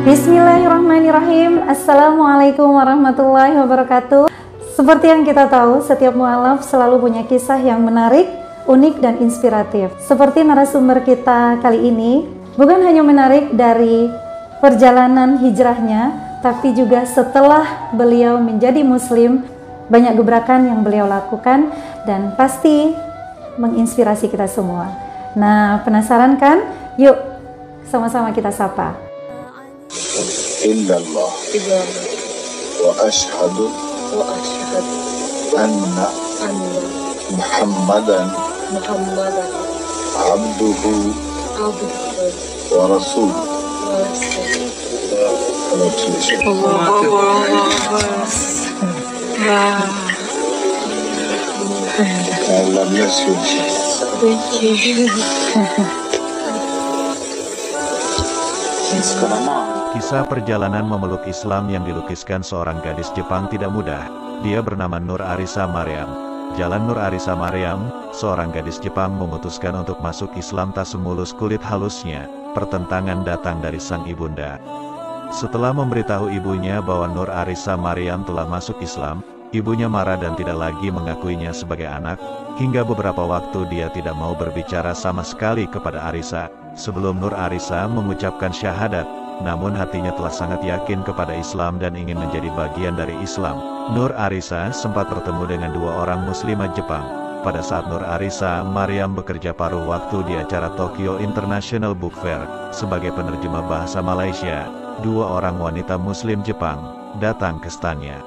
Bismillahirrahmanirrahim. Assalamualaikum warahmatullahi wabarakatuh. Seperti yang kita tahu, setiap mualaf selalu punya kisah yang menarik, unik, dan inspiratif. Seperti narasumber kita kali ini, bukan hanya menarik dari perjalanan hijrahnya, tapi juga setelah beliau menjadi muslim, banyak gebrakan yang beliau lakukan dan pasti menginspirasi kita semua. Nah, penasaran kan? Yuk, sama-sama kita sapa. Illallah wa ashhadu anna Muhammadan abduhu wa rasuluh. Kisah perjalanan memeluk Islam yang dilukiskan seorang gadis Jepang tidak mudah. Dia bernama Nur Arisa Mariam. Jalan Nur Arisa Mariam, seorang gadis Jepang memutuskan untuk masuk Islam tak semulus kulit halusnya. Pertentangan datang dari sang ibunda. Setelah memberitahu ibunya bahwa Nur Arisa Mariam telah masuk Islam, ibunya marah dan tidak lagi mengakuinya sebagai anak. Hingga beberapa waktu dia tidak mau berbicara sama sekali kepada Arisa, sebelum Nur Arisa mengucapkan syahadat. Namun hatinya telah sangat yakin kepada Islam dan ingin menjadi bagian dari Islam. Nur Arisa sempat bertemu dengan dua orang muslimah Jepang. Pada saat Nur Arisa Mariam bekerja paruh waktu di acara Tokyo International Book Fair, sebagai penerjemah bahasa Malaysia, dua orang wanita muslim Jepang datang ke standnya.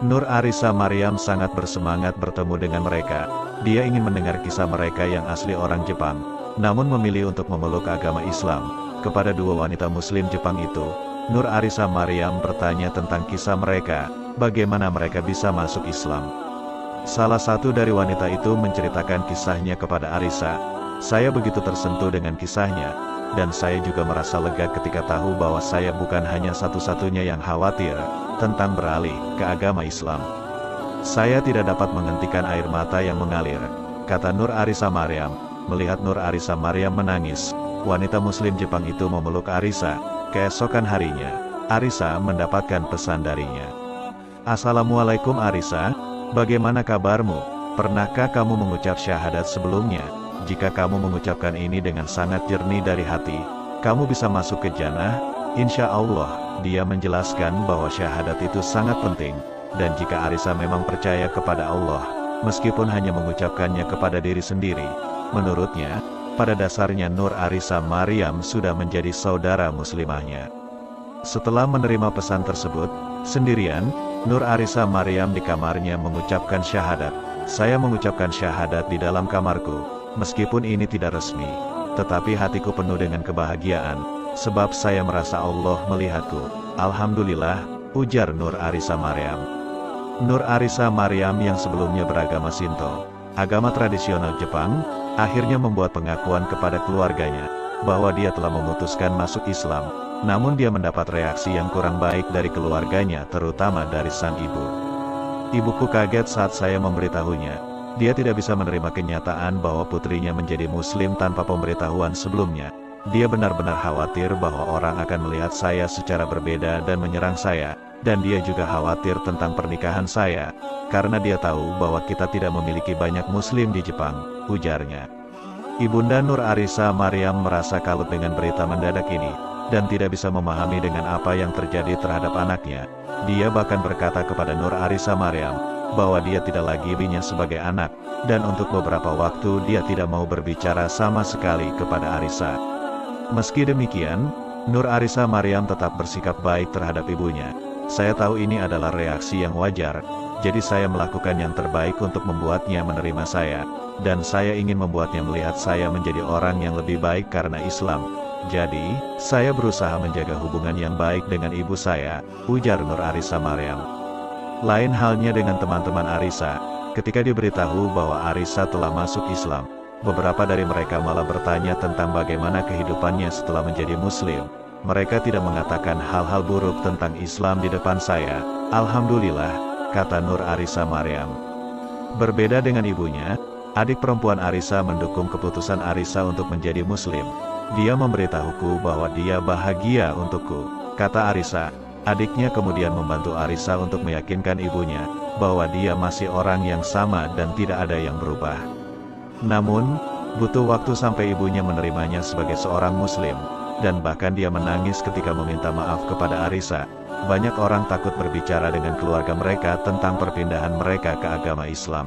Nur Arisa Mariam sangat bersemangat bertemu dengan mereka. Dia ingin mendengar kisah mereka yang asli orang Jepang, namun memilih untuk memeluk agama Islam. Kepada dua wanita muslim Jepang itu, Nur Arisa Mariam bertanya tentang kisah mereka, bagaimana mereka bisa masuk Islam. Salah satu dari wanita itu menceritakan kisahnya kepada Arisa. Saya begitu tersentuh dengan kisahnya, dan saya juga merasa lega ketika tahu bahwa saya bukan hanya satu-satunya yang khawatir tentang beralih ke agama Islam. Saya tidak dapat menghentikan air mata yang mengalir, kata Nur Arisa Mariam. Melihat Nur Arisa Mariam menangis, wanita muslim Jepang itu memeluk Arisa. Keesokan harinya, Arisa mendapatkan pesan darinya. Assalamualaikum Arisa, bagaimana kabarmu? Pernahkah kamu mengucap syahadat sebelumnya? Jika kamu mengucapkan ini dengan sangat jernih dari hati, kamu bisa masuk ke jannah, insya Allah. Dia menjelaskan bahwa syahadat itu sangat penting, dan jika Arisa memang percaya kepada Allah, meskipun hanya mengucapkannya kepada diri sendiri, menurutnya, pada dasarnya Nur Arisa Mariam sudah menjadi saudara muslimahnya. Setelah menerima pesan tersebut, sendirian, Nur Arisa Mariam di kamarnya mengucapkan syahadat. Saya mengucapkan syahadat di dalam kamarku, meskipun ini tidak resmi, tetapi hatiku penuh dengan kebahagiaan, sebab saya merasa Allah melihatku. Alhamdulillah, ujar Nur Arisa Mariam. Nur Arisa Mariam yang sebelumnya beragama Shinto, agama tradisional Jepang, akhirnya membuat pengakuan kepada keluarganya, bahwa dia telah memutuskan masuk Islam. Namun dia mendapat reaksi yang kurang baik dari keluarganya, terutama dari sang ibu. Ibuku kaget saat saya memberitahunya. Dia tidak bisa menerima kenyataan bahwa putrinya menjadi muslim tanpa pemberitahuan sebelumnya. Dia benar-benar khawatir bahwa orang akan melihat saya secara berbeda dan menyerang saya. Dan dia juga khawatir tentang pernikahan saya, karena dia tahu bahwa kita tidak memiliki banyak muslim di Jepang, ujarnya. Ibunda Nur Arisa Mariam merasa kalut dengan berita mendadak ini, dan tidak bisa memahami dengan apa yang terjadi terhadap anaknya. Dia bahkan berkata kepada Nur Arisa Mariam, bahwa dia tidak lagi ibunya sebagai anak, dan untuk beberapa waktu dia tidak mau berbicara sama sekali kepada Arisa. Meski demikian, Nur Arisa Mariam tetap bersikap baik terhadap ibunya. Saya tahu ini adalah reaksi yang wajar, jadi saya melakukan yang terbaik untuk membuatnya menerima saya, dan saya ingin membuatnya melihat saya menjadi orang yang lebih baik karena Islam. Jadi, saya berusaha menjaga hubungan yang baik dengan ibu saya, ujar Nur Arisa Mariam. Lain halnya dengan teman-teman Arisa, ketika diberitahu bahwa Arisa telah masuk Islam, beberapa dari mereka malah bertanya tentang bagaimana kehidupannya setelah menjadi muslim. Mereka tidak mengatakan hal-hal buruk tentang Islam di depan saya. Alhamdulillah, kata Nur Arisa Mariam. Berbeda dengan ibunya, adik perempuan Arisa mendukung keputusan Arisa untuk menjadi muslim. Dia memberitahuku bahwa dia bahagia untukku. kata Arisa. Adiknya kemudian membantu Arisa untuk meyakinkan ibunya bahwa dia masih orang yang sama dan tidak ada yang berubah. Namun, butuh waktu sampai ibunya menerimanya sebagai seorang muslim, dan bahkan dia menangis ketika meminta maaf kepada Arisa. Banyak orang takut berbicara dengan keluarga mereka tentang perpindahan mereka ke agama Islam.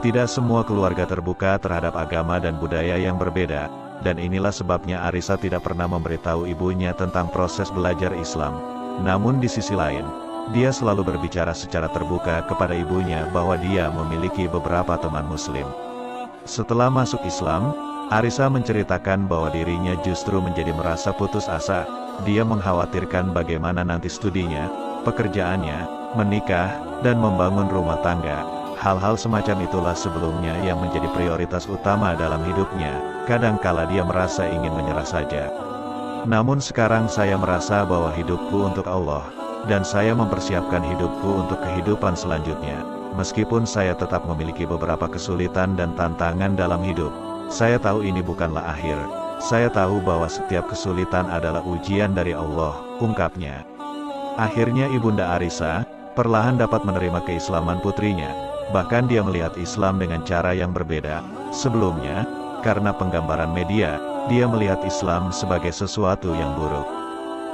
Tidak semua keluarga terbuka terhadap agama dan budaya yang berbeda, dan inilah sebabnya Arisa tidak pernah memberitahu ibunya tentang proses belajar Islam. Namun di sisi lain, dia selalu berbicara secara terbuka kepada ibunya bahwa dia memiliki beberapa teman muslim. Setelah masuk Islam, Arisa menceritakan bahwa dirinya justru menjadi merasa putus asa. Dia mengkhawatirkan bagaimana nanti studinya, pekerjaannya, menikah, dan membangun rumah tangga. Hal-hal semacam itulah sebelumnya yang menjadi prioritas utama dalam hidupnya. Kadangkala dia merasa ingin menyerah saja. Namun sekarang saya merasa bahwa hidupku untuk Allah, dan saya mempersiapkan hidupku untuk kehidupan selanjutnya. Meskipun saya tetap memiliki beberapa kesulitan dan tantangan dalam hidup, saya tahu ini bukanlah akhir. Saya tahu bahwa setiap kesulitan adalah ujian dari Allah, ungkapnya. Akhirnya Ibunda Arisa perlahan dapat menerima keislaman putrinya. Bahkan dia melihat Islam dengan cara yang berbeda. Sebelumnya, karena penggambaran media, dia melihat Islam sebagai sesuatu yang buruk.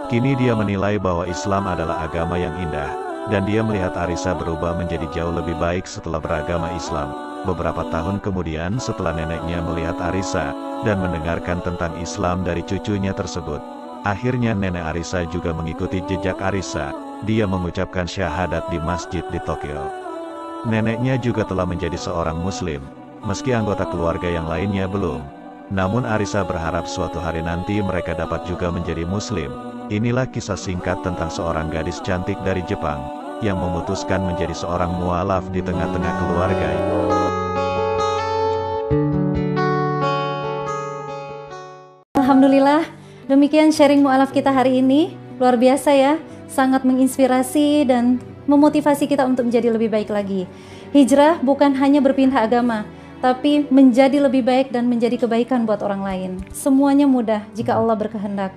Kini dia menilai bahwa Islam adalah agama yang indah, dan dia melihat Arisa berubah menjadi jauh lebih baik setelah beragama Islam. Beberapa tahun kemudian setelah neneknya melihat Arisa, dan mendengarkan tentang Islam dari cucunya tersebut, akhirnya nenek Arisa juga mengikuti jejak Arisa. Dia mengucapkan syahadat di masjid di Tokyo. Neneknya juga telah menjadi seorang muslim, meski anggota keluarga yang lainnya belum. Namun Arisa berharap suatu hari nanti mereka dapat juga menjadi muslim. Inilah kisah singkat tentang seorang gadis cantik dari Jepang, yang memutuskan menjadi seorang mualaf di tengah-tengah keluarga. Alhamdulillah, demikian sharing mualaf kita hari ini. Luar biasa ya, sangat menginspirasi dan memotivasi kita untuk menjadi lebih baik lagi. Hijrah bukan hanya berpindah agama, tapi menjadi lebih baik dan menjadi kebaikan buat orang lain. Semuanya mudah jika Allah berkehendak.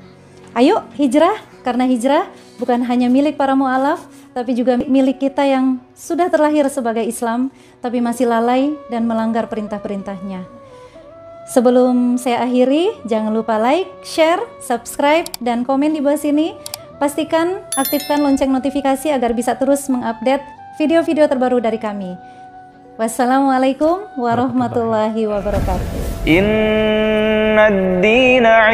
Ayo hijrah, karena hijrah bukan hanya milik para mu'alaf, tapi juga milik kita yang sudah terlahir sebagai Islam, tapi masih lalai dan melanggar perintah-perintahnya. Sebelum saya akhiri, jangan lupa like, share, subscribe, dan komen di bawah sini. Pastikan aktifkan lonceng notifikasi agar bisa terus mengupdate video-video terbaru dari kami. Wassalamualaikum warahmatullahi wabarakatuh. Inna ad-dina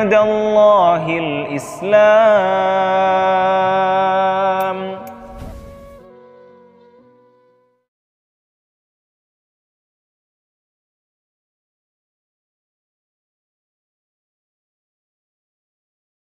'indallahil Islam.